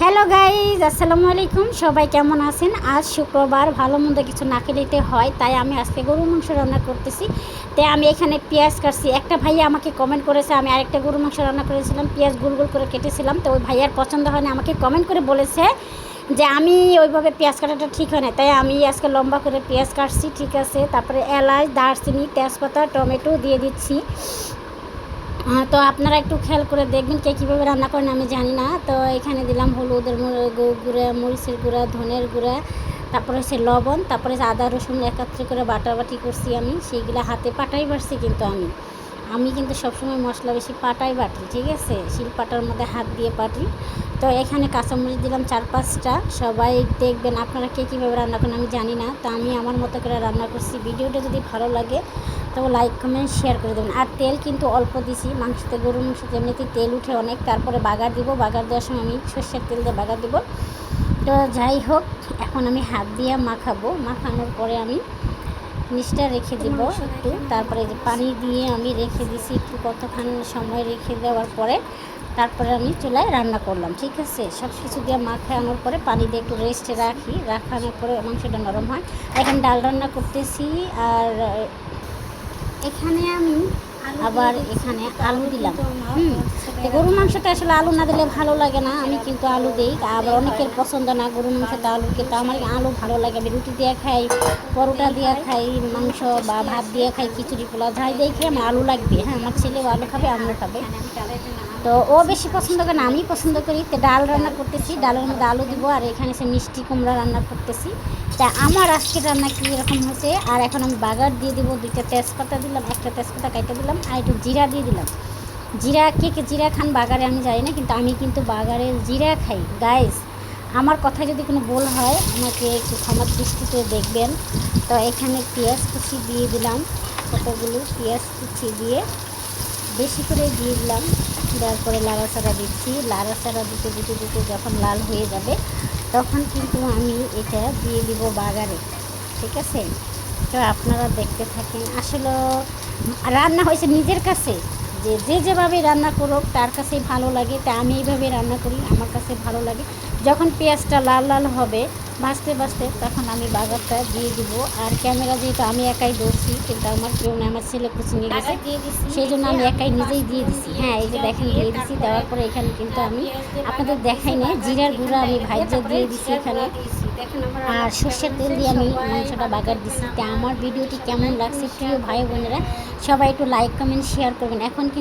Hello guys, আসসালামু আলাইকুম। সবাই কেমন আছেন? আজ শুক্রবার, ভালো মন্দ কিছু না খেলেতে হয়, তাই আমি আজকে গরুর মাংস রান্না করতেছি। তাই আমি এখানে পেঁয়াজ কাটছি। একটা ভাইয়া আমাকে কমেন্ট করেছে, আমি আরেকটা গরুর মাংস রান্না করেছিলাম, পেঁয়াজ গোল গোল করে কেটেছিলাম। তো ওই ভাইয়ার পছন্দ হয়নি, আমাকে কমেন্ট করে বলেছে যে আমি ওইভাবে পেঁয়াজ কাটাটা ঠিক হয় না, তাই আমি আজকে লম্বা করে পেঁয়াজ কাটছি। ঠিক আছে, তারপরে এলাচ, দারচিনি, তেজপাতা, টমেটো দিয়ে দিচ্ছি। তো আপনারা একটু খেয়াল করে দেখবেন কে কীভাবে রান্না করেন, আমি জানি না। তো এখানে দিলাম হলুদের গুঁড়া, মরিচের গুঁড়া, ধনের গুঁড়া, তারপরে হচ্ছে লবণ, তারপরে আদা রসুন একত্রে করে বাটাবাটি করছি আমি, সেইগুলো হাতে পাটাই বাটছি। কিন্তু আমি কিন্তু সবসময় মশলা বেশি পাটাই বাটি, ঠিক আছে, শিলপাটার মধ্যে হাত দিয়ে পাটি। তো এখানে কাঁচামরিচ দিলাম 4-5টা। সবাই দেখবেন আপনারা কে কীভাবে রান্না করেন, আমি জানি না। তো আমি আমার মতো করে রান্না করছি। ভিডিওটা যদি ভালো লাগে তো লাইক কমেন্ট শেয়ার করে দেবেন। আর তেল কিন্তু অল্প দিছি, মাংসতে গরুর মাংসতে এমনিতেই তেল উঠে অনেক। তারপরে বাগার দিব, বাগার দেওয়ার সময় আমি সর্ষের তেল দিয়ে বাগার দিব। তো যাই হোক, এখন আমি হাত দিয়ে মাখাবো। মাখানোর পরে আমি নিচটা রেখে দিব একটু, তারপরে যে পানি দিয়ে আমি রেখে দিছি একটু, কতক্ষণ সময় রেখে দেওয়ার পরে তারপরে আমি চুলায় রান্না করলাম। ঠিক আছে, সব কিছু দিয়ে মাখানোর পরে পানি দিয়ে একটু রেস্টে রাখানোর পরে মাংসটা নরম হয়। এখন ডাল রান্না করতেছি। আর এখানে আমি আবার এখানে আলু দিলাম। গরুর মাংসতে আসলে আলু না দিলে ভালো লাগে না, আমি কিন্তু আলু দিই। আবার অনেকের পছন্দ না গরুর মাংসতে আলু, কিন্তু আমার আলু ভালো লাগে। আমি রুটি দিয়ে খাই, পরোটা দিয়ে খাই, মাংস বা ভাত দিয়ে খাই, খিচুড়ি পোলাও যাই দিয়ে খাই, আমার আলু লাগবে। হ্যাঁ, আমার ছেলেও আলু খাবে, আমিও খাবে। তো ও বেশি পছন্দ করে না, আমি পছন্দ করি। তো ডাল রান্না করতেছি, ডালের মধ্যে আলু দিব। আর এখানে সে মিষ্টি কুমড়া রান্না করতেছি। তা আমার আজকের রান্না কী এরকম হয়েছে। আর এখন আমি বাগার দিয়ে দিব, 2টা তেজপাতা দিলাম, একটা তেজপাতা কেটে দিলাম, আর একটু জিরা দিয়ে দিলাম। জিরা, কে জিরা খান বাগারে আমি জানি না, কিন্তু আমি কিন্তু বাগারে জিরা খাই গাইস। আমার কথায় যদি কোনো ভুল হয় আমাকে একটু ক্ষমার দৃষ্টিতে দেখবেন। তো এখানে পেঁয়াজ কুচি দিয়ে দিলাম, কতগুলো পেঁয়াজ কুচি দিয়ে বেশি করে দিয়ে দিলাম। দেওয়ার পরে লাড়াচাড়া দিচ্ছি। লাড়াচাড়া দিতে দিতে দিতে যখন লাল হয়ে যাবে তখন কিন্তু আমি এটা দিয়ে দিব বাগারে। ঠিক আছে, তো আপনারা দেখতে থাকেন। আসলে রান্না হয়েছে নিজের কাছে, যে যেভাবে রান্না করুক তার কাছেই ভালো লাগে। তা আমি এইভাবে রান্না করি, আমার কাছে ভালো লাগে। যখন পেঁয়াজটা লাল লাল হবে ভাজতে ভাজতে, তখন আমি বাগারটা দিয়ে দিব। আর ক্যামেরা যেহেতু আমি একাই ধরছি, কিন্তু আমার কেউ না, আমার ছেলে কুচি নিয়ে গেছে, সেই জন্য আমি একাই নিজেই দিয়ে দিছি। হ্যাঁ, এই যে দেখেন দিয়ে দিছি। দেওয়ার পরে এখানে কিন্তু আমি আপনাদের দেখাই না, জিরার গুঁড়া আমি ভাইজা দিয়ে দিছি এখানে। আর সর্ষের তেল দিয়ে আমি মাংসটা বাগার দিছি। তা আমার ভিডিওটি কেমন লাগছে প্রিয় ভাই বোনেরা, সবাই একটু লাইক কমেন্ট শেয়ার করবেন। এখন কিন্তু